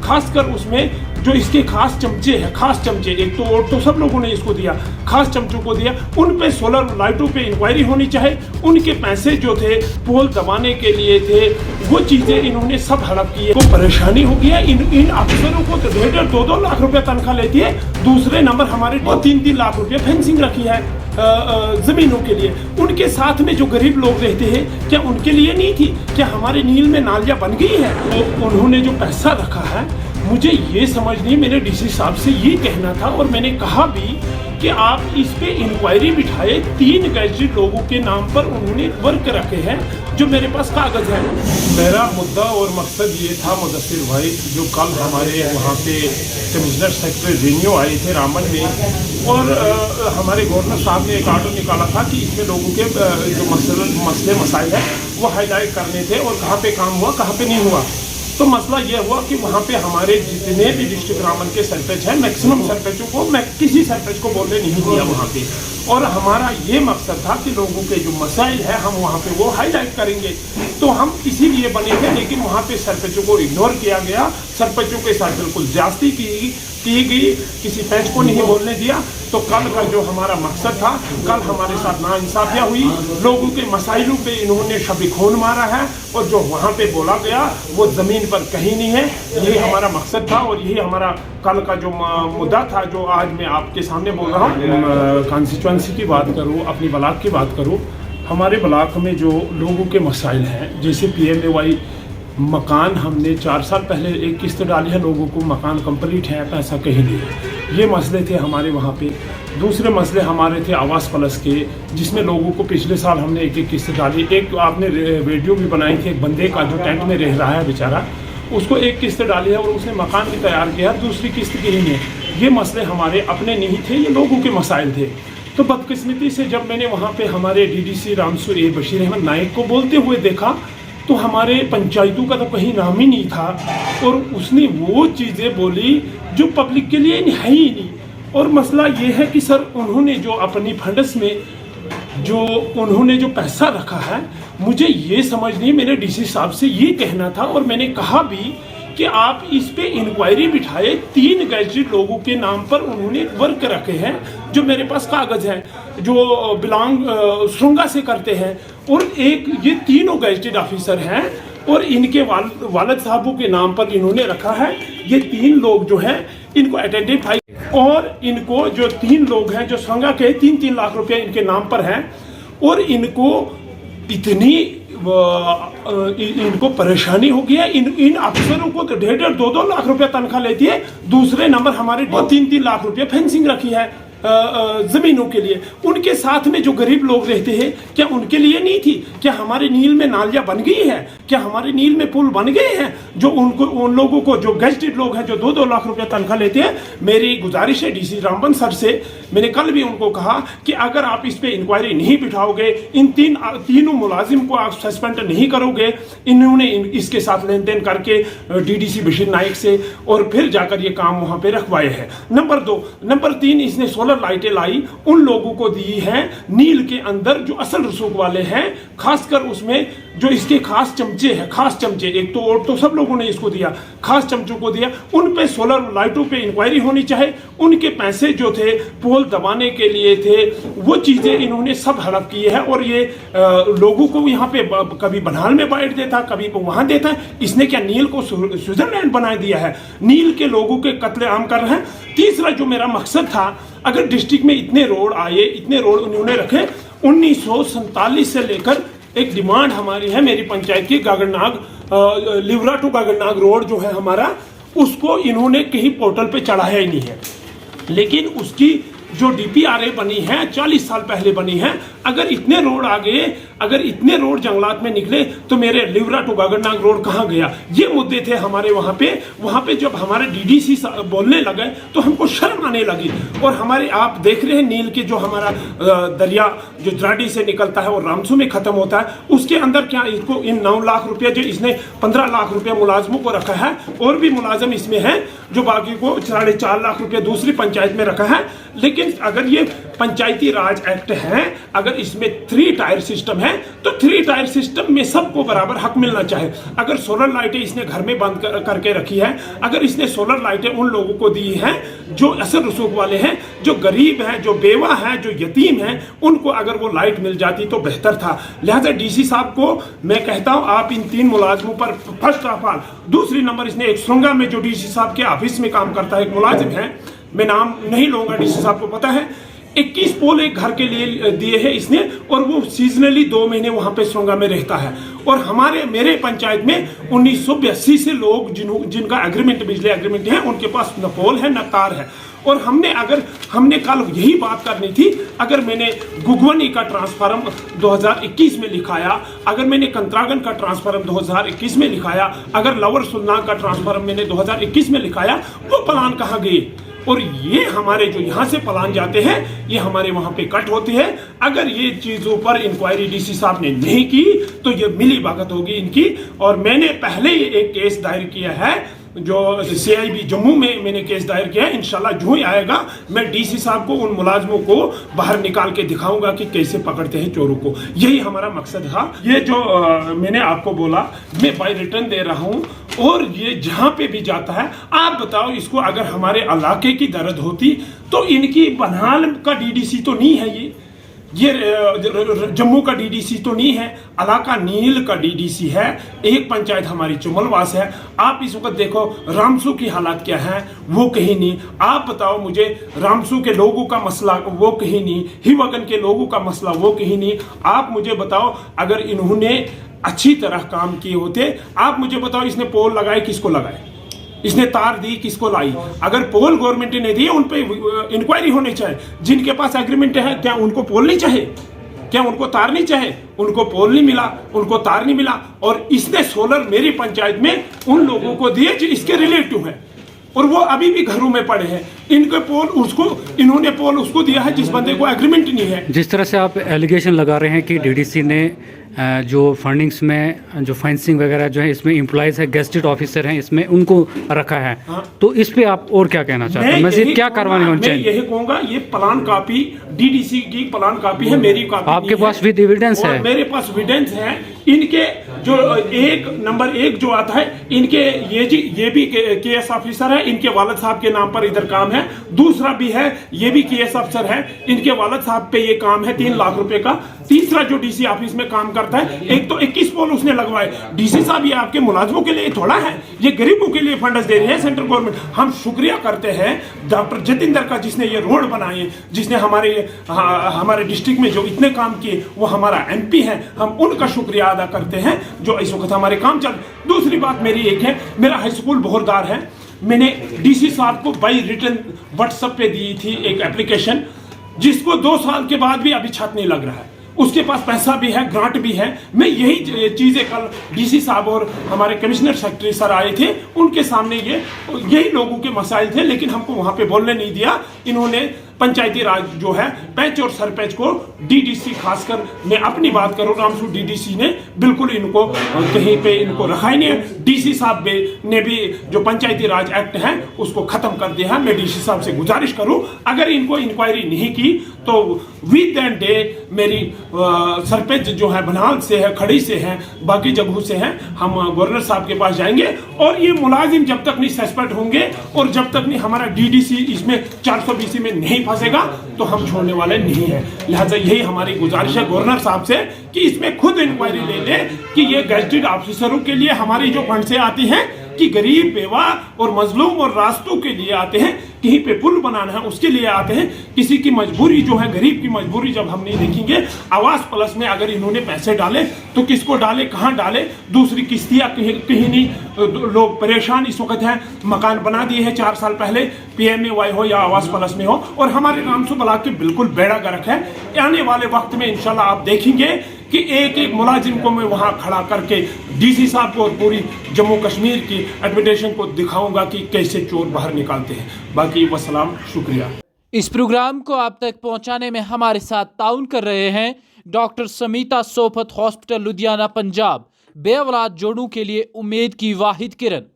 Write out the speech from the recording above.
खासकर उसमें जो इसके खास चमचे हैं, खास चमचे, एक तो वोट तो सब लोगों ने इसको दिया, खास चमचों को दिया, उन पे सोलर लाइटों पे इंक्वायरी होनी चाहिए। उनके पैसे जो थे पोल दबाने के लिए थे, वो चीजें इन्होंने सब हड़प की है। तो परेशानी हो गई है। इन अफसरों को तो 1.5 2 लाख रुपया तनख्वाह लेती है। दूसरे नंबर हमारे 3 लाख रुपया फेंसिंग रखी है जमीनों के लिए। उनके साथ में जो गरीब लोग रहते हैं, क्या उनके लिए नहीं थी? क्या हमारे नील में नालियां बन गई है? तो उन्होंने जो पैसा रखा है, मुझे ये समझ नहीं, मेरे डीसी साहब से ये कहना था और मैंने कहा भी कि आप इस पे इंक्वायरी बिठाए। 3 गैजेटेड लोगों के नाम पर उन्होंने वर्क रखे हैं, जो मेरे पास कागज है। मेरा मुद्दा और मकसद ये था मुदस्सिर भाई, जो कल हमारे वहाँ पे कमिश्नर सेक्रेटरी रेन्यू आए थे रामबन में, और हमारे गवर्नर साहब ने एक आर्डर निकाला था कि इसमें लोगों के जो मसले मसाइल है वो हाईलाइट करने थे और कहाँ पे काम हुआ कहाँ पे नहीं हुआ। तो मसला यह हुआ कि वहाँ पे हमारे जितने भी डिस्ट्रिक्ट रामबन के सरपंच हैं, मैक्सिमम सरपंचों को मैं किसी सरपंच को बोलने नहीं दिया वहाँ पे। और हमारा ये मकसद था कि लोगों के जो मसाइल है हम वहाँ पे वो हाईलाइट करेंगे। तो हम इसीलिए बने थे, लेकिन वहाँ पे सरपंचों को इग्नोर किया गया, सरपंचों के साथ बिल्कुल ज्यादती की गई, किसी पंच को नहीं बोलने दिया। तो कल का जो हमारा मकसद था, कल हमारे साथ नाइंसाफियाँ हुई, लोगों के मसाइलों पे इन्होंने शब खून मारा है, और जो वहाँ पे बोला गया वो ज़मीन पर कहीं नहीं है। यही हमारा मकसद था और यही हमारा कल का जो मुद्दा था, जो आज मैं आपके सामने बोल रहा हूँ। कॉन्स्टिट्यूंसी की बात करूँ, अपनी ब्लॉक की बात करूँ, हमारे ब्लॉक में जो लोगों के मसाइल हैं, जैसे PMAY मकान हमने 4 साल पहले एक किस्त डाली है, लोगों को मकान कंप्लीट है, पैसा कहीं नहीं है। ये मसले थे हमारे वहाँ पे। दूसरे मसले हमारे थे आवास प्लस के, जिसमें लोगों को पिछले साल हमने एक किस्त डाली। एक आपने वीडियो भी बनाई थी, एक बंदे का जो टेंट में रह रहा है बेचारा, उसको एक किस्त डाली है और उसने मकान भी तैयार किया, दूसरी किस्त की ही है। ये मसले हमारे अपने नहीं थे, ये लोगों के मसाइल थे। तो बदकिस्मती से जब मैंने वहाँ पे हमारे DDC रामसू A बशीर अहमद नाइक को बोलते हुए देखा, तो हमारे पंचायतों का तो कहीं नाम ही नहीं था, और उसने वो चीज़ें बोली जो पब्लिक के लिए है ही नहीं। और मसला ये है कि सर, उन्होंने जो अपनी फंड्स में जो उन्होंने जो पैसा रखा है, मुझे ये समझ नहीं, मेरे DC साहब से ये कहना था और मैंने कहा भी कि आप इस पे इंक्वायरी बिठाए। 3 गैजेटेड लोगों के नाम पर उन्होंने वर्क रखे हैं, जो मेरे पास कागज हैं, जो बिलोंग श्रृंगा से करते हैं, और एक ये तीनों गैजेटेड ऑफिसर हैं और इनके वालिद साहबों के नाम पर इन्होंने रखा है। ये 3 लोग जो हैं इनको आइडेंटिफाई, और इनको जो 3 लोग हैं जो श्रृंगा के 3-3 लाख रुपया इनके नाम पर हैं, और इनको इतनी इनको परेशानी हो गई है। इन अफसरों को तो 1.5 2 लाख रुपया तनख्वाह लेती है। दूसरे नंबर हमारे 3 लाख रुपया फेंसिंग रखी है जमीनों के लिए। उनके साथ में जो गरीब लोग रहते हैं, क्या उनके लिए नहीं थी? क्या हमारे नील में नालियां बन गई है? क्या हमारे नील में पुल बन गए हैं? जो उन लोगों को, जो गैजेटेड लोग हैं, जो 2-2 लाख रुपया तनख्वाह लेते हैं, मेरी गुजारिश है DC रामबन सर से, मैंने कल भी उनको कहा कि अगर आप इस पे इंक्वायरी नहीं बिठाओगे, इन तीनों मुलाजिम को आप सस्पेंड नहीं करोगे, इन्होंने इसके साथ लेन देन करके DDC बशीर नाइक से और फिर जाकर ये काम वहाँ पे रखवाए हैं। नंबर 2, नंबर 3, इसने सोलर लाइटें लाई, उन लोगों को दी हैं नील के अंदर जो असल रसूख वाले हैं, खासकर उसमें जो इसके खास चमचे हैं, खास चमचे, एक तो वोट तो सब लोगों ने इसको दिया, खास चमचों को दिया, उन पे सोलर लाइटों पे इंक्वायरी होनी चाहिए। उनके पैसे जो थे पोल दबाने के लिए थे, वो चीजें इन्होंने सब हड़प की है, और ये लोगों को यहाँ पे कभी बनिहाल में बांट देता, कभी वहां देता है। इसने क्या नील को स्विट्जरलैंड बना दिया है? नील के लोगों के कत्लेआम कर रहे हैं। तीसरा जो मेरा मकसद था, अगर डिस्ट्रिक्ट में इतने रोड आए, इतने रोड उन्होंने रखे, 1947 से लेकर एक डिमांड हमारी है, मेरी पंचायत की गागरनाग लिवरा टू गागरनाग रोड जो है हमारा, उसको इन्होंने कहीं पोर्टल पे चढ़ाया ही नहीं है। लेकिन उसकी जो DPRA बनी है 40 साल पहले बनी है। अगर इतने रोड आ गए, अगर इतने रोड जंगलात में निकले, तो मेरे लिवरा टू गागरनाग रोड कहाँ गया? ये मुद्दे थे हमारे वहाँ पे जब हमारे DDC बोलने लगे तो हमको शर्म आने लगी। और हमारे आप देख रहे हैं नील के जो हमारा दरिया जो द्राडी से निकलता है और रामसू में खत्म होता है, उसके अंदर क्या इसको इन 9 लाख रुपया जो इसने 15 लाख रुपया मुलाजमों को रखा है, और भी मुलाजम इसमें है जो बाकी को 4.5 लाख रुपया दूसरी पंचायत में रखा है। लेकिन अगर ये पंचायती राज एक्ट है, अगर इसमें 3 टायर सिस्टम है, तो 3 टायर सिस्टम में सबको बराबर हक मिलना चाहिए। अगर सोलर लाइटें इसने घर में बंद करके रखी है, अगर इसने सोलर लाइटें उन लोगों को दी हैं जो असर रसूख वाले हैं, जो गरीब हैं, जो बेवा हैं, जो यतीम हैं, उनको अगर वो लाइट मिल जाती तो बेहतर था। लिहाजा डीसी साहब को मैं कहता हूं, आप इन 3 मुलाजिमों पर फर्स्ट ऑफ ऑल, दूसरी नंबर इसने एक सुरंगा में जो डीसी साहब के ऑफिस में काम करता है एक मुलाजिम है, मैं नाम नहीं लूंगा, डीसी साहब को पता है, 21 पोल एक घर के लिए दिए हैं इसने, और वो सीजनली 2 महीने वहां पे सुरंगा में रहता है। और मेरे पंचायत में 1982 से लोग जिनका एग्रीमेंट, बिजली एग्रीमेंट है, उनके पास न पोल है न तार है। और हमने कल यही बात करनी थी, अगर मैंने गुगवनी का ट्रांसफार्म 2021 में लिखाया, अगर मैंने कंत्रागन का ट्रांसफार्म 2021 में लिखाया, अगर लवर सुल्तान का ट्रांसफार्म मैंने 2021 में लिखाया, वो प्लान कहाँ गए? और ये हमारे जो यहाँ से प्लान जाते हैं, ये हमारे वहाँ पे कट होते हैं। अगर ये चीज़ों पर इंक्वायरी डीसी साहब ने नहीं की तो ये मिली भगत होगी इनकी। और मैंने पहले ही एक केस दायर किया है, जो CIB जम्मू में मैंने केस दायर किया है। इंशाल्लाह जो ही आएगा मैं डीसी साहब को, उन मुलाजमों को बाहर निकाल के दिखाऊंगा कि कैसे पकड़ते हैं चोरों को। यही हमारा मकसद था। ये जो मैंने आपको बोला, मैं बाय रिटर्न दे रहा हूँ, और ये जहां पे भी जाता है, आप बताओ इसको, अगर हमारे इलाके की दर्द होती तो इनकी बनिहाल का डीडीसी तो नहीं है, ये जम्मू का डीडीसी तो नहीं है, इलाका नील का डीडीसी है। एक पंचायत हमारी चुमलवास है। आप इस वक्त देखो रामसू की हालात क्या है, वो कहीं नहीं। आप बताओ मुझे, रामसू के लोगों का मसला वो कहीं नहीं, हिवगन के लोगों का मसला वो कहीं नहीं। आप मुझे बताओ, अगर इन्होंने अच्छी तरह काम किए होते, आप मुझे बताओ, इसने पोल लगाए किसको लगाए, इसने तार दी किसको लाई? अगर पोल गवर्नमेंट ने दिए, उन पे इंक्वायरी होनी चाहिए। जिनके पास एग्रीमेंट है, क्या उनको पोल नहीं चाहिए? क्या उनको तार नहीं चाहिए? उनको पोल नहीं मिला, उनको तार नहीं मिला। और इसने सोलर मेरी पंचायत में उन लोगों को दिए जो इसके रिलेटिव है, और वो अभी भी घरों में पड़े हैं। इनके पोल इन्होंने पोल उसको दिया है जिस बंदे को एग्रीमेंट नहीं है। जिस तरह से आप एलिगेशन लगा रहे हैं कि डीडीसी ने जो फंडिंग्स में जो फाइनेंसिंग वगैरह जो है, इसमें एम्प्लॉयज है, गेस्टेड ऑफिसर हैं, इसमें उनको रखा है, हाँ। तो इस पे आप और क्या कहना चाहते हैं? मज़ीद क्या कार्रवाई होनी चाहिए? मैं यही कहूँगा, ये प्लान कॉपी डीडीसी की प्लान कॉपी है, मेरी कॉपी आपके पास विद एविडेंस है? मेरे पास एविडेंस है। इनके जो नंबर 1 जो आता है, इनके ये भी केएस ऑफिसर है, इनके वालिद साहब के नाम पर इधर काम है। दूसरा भी है, ये भी केएस अफसर है, इनके वालिद साहब पे ये काम है 3 लाख रुपए का। तीसरा जो डीसी ऑफिस में काम करता है, एक तो 21 पोल उसने लगवाए। डीसी साहब, ये आपके मुलाजमों के लिए थोड़ा है, ये गरीबों के लिए फंड्स दे रही है सेंट्रल गवर्नमेंट। हम शुक्रिया करते हैं डॉक्टर जतिंदर का, जिसने ये रोड बनाए, जिसने हमारे डिस्ट्रिक्ट में जो इतने काम किए, वो हमारा MP है। हम उनका शुक्रिया अदा करते हैं जो इस वक्त हमारे काम चल। दूसरी बात मेरी एक है, मेरा हाई स्कूल बोहरदार है, मैंने डीसी साहब को बाई रिटर्न व्हाट्सएप पे दी थी एक एप्लीकेशन, जिसको 2 साल के बाद भी अभी छत नहीं लग रहा है। उसके पास पैसा भी है, ग्रांट भी है। मैं यही चीजें कल डीसी साहब और हमारे कमिश्नर सेक्रेटरी सर आए थे, उनके सामने यही लोगों के मसाइल थे, लेकिन हमको वहां पे बोलने नहीं दिया। इन्होंने पंचायती राज जो है, पंच और सरपंच को, डीडीसी खासकर मैं अपनी बात करूं, रामसू डीडीसी ने बिल्कुल इनको कहीं पे इनको रखा ही नहीं है। डीसी साहब ने भी जो पंचायती राज एक्ट है उसको खत्म कर दिया है। मैं डीसी साहब से गुजारिश करूं, अगर इनको इंक्वायरी नहीं की तो विद इन डे मेरी सरपंच जो है बनिहाल से है, खड़ी से है, बाकी जगहों से है, हम गवर्नर साहब के पास जाएंगे। और ये मुलाजिम जब तक नहीं सस्पेंड होंगे और जब तक नहीं हमारा डीडीसी इसमें 420 में नहीं फंसेगा, तो हम छोड़ने वाले नहीं है। लिहाजा यही हमारी गुजारिश है गवर्नर साहब से कि इसमें खुद इंक्वायरी ले ले कि ये गेजेटेड ऑफिसरों के लिए हमारी जो फंड से आती हैं, कि गरीब, बेवा और मजलूम और रास्तों के लिए आते हैं, कहीं पे पुल बनाना है उसके लिए आते हैं। किसी की मजबूरी जो है, गरीब की मजबूरी जब हम नहीं देखेंगे, आवास प्लस में अगर इन्होंने पैसे डाले तो किसको डाले, कहाँ डाले, दूसरी किस्तियाँ कहीं नहीं, लोग परेशान इस वक्त हैं। मकान बना दिए हैं 4 साल पहले, PMAY हो या आवास प्लस में हो, और हमारे रामसू ब्लॉक के बिल्कुल बेड़ा गर्क है। आने वाले वक्त में इंशाल्लाह आप देखेंगे कि एक एक मुलाजिम को मैं वहां खड़ा करके डीसी साहब को और पूरी जम्मू कश्मीर की एडमिनिस्ट्रेशन को दिखाऊंगा कि कैसे चोर बाहर निकालते हैं। बाकी वसलाम, शुक्रिया। इस प्रोग्राम को आप तक पहुंचाने में हमारे साथ ताउन कर रहे हैं डॉक्टर समीता सोफत हॉस्पिटल लुधियाना पंजाब, बेऔलाद जोड़ों के लिए उम्मीद की वाहिद किरण।